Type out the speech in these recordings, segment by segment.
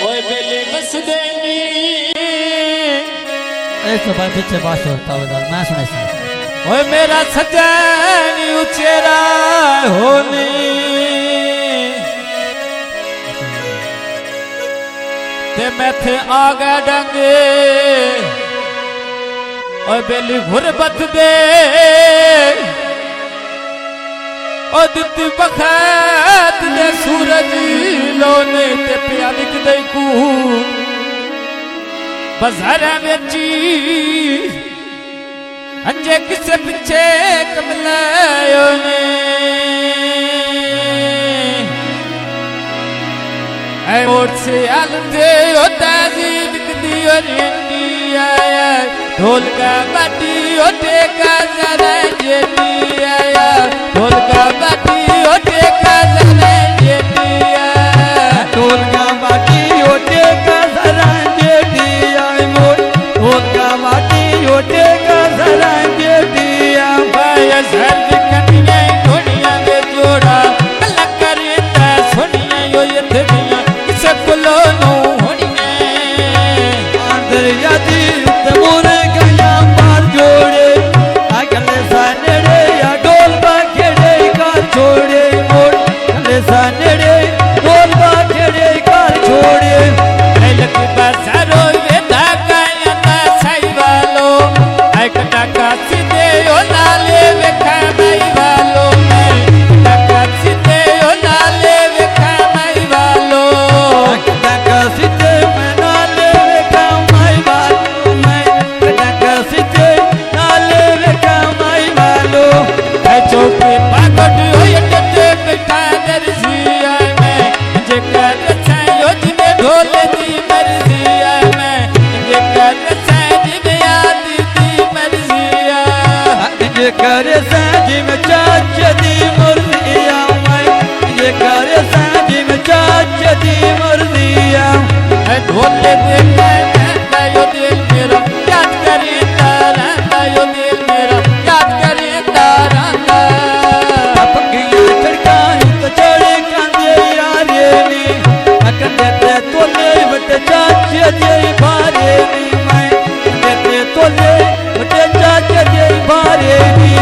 ओए बेले बस देनी ऐसो भाई पीछे बात होता है मैं सुने सा ओए मेरा सजन उचेरा होनी ते मैं थे आगे डंगे ओए बेली गुरबत दे ओ दित बखत दे सूरज लोने ते पिया विक दे कू बाजारा बेची अंजे किसे पिछे कमलायो ने ऐ मोट से आलंदे ओ ताजी विक दी और इंडिया ढोल का बाटी ओ टेका जरा जेती आया ढोल का बाटी ओ टेका जरा जेती आया ढोल का बाटी ओ टेका जरा जेती आया मोर ढोल का बाटी ओ टेका जरा जेती आया भाई सर्द कन्या घोड़िया में जोड़ा कला करता सोनिया यो ये दुनिया किसे कुलो नो होनिया अंदर यादी तमोरे गया मार जोड़े अगले सानेड़े या ढोल बाखेड़े कार छोड़े मोर अगले सानेड़े ढोल बाखेड़े कार छोड़े लग बाजारो वे धागा या साई वालो एक टाका सीधे ओ लाले वे खाई वालो टाका सीधे ओ लाले वे खाई वालो टाका सीधे मैं नाले वे खाई वालो मैं टाका सीधे नाले वे खाई वालो ऐ चौके पागड हो ये बैठा दर्जिया में जे कर छायो जिने ढोल दी मर्जिया में जे कर छायो जिने याद दी मर्जिया ये करे साजी में चाच दी मुर्दिया मैं ये करे साजी में चाच दी मुर्दिया ऐ ढोल दे मैं यो दिल मेरा याद करे तारा यो दिल मेरा याद करे तारा अपकिया चढ़काई तो चढ़े कांदे यारे नी अकंदे ते तोले बटे चाच दे बारे नी मैं देते तोले बटे चाच दे बारे नी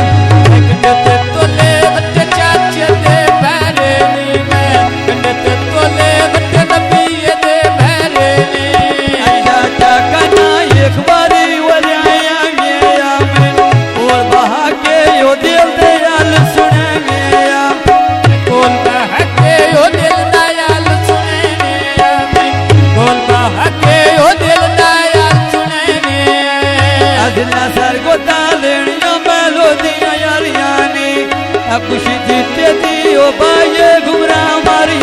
कंडते तोले बच्चे चाचे दे बारे नी मैं कंडते तोले बच्चे नबी दे बारे नी अच्छा कना एक बारी वरिया मेरा मैं और बहा के यो दिल दयाल सुने मेरा बोल बहके ओ दिल दयाल सुने मेरा मैं बोल बहके ओ दिल दयाल सुने मेरा अदला सर को तालेनिया मेलोडिया यारियानी अब खुशी जीते दी ओ बाये घुमरा मारी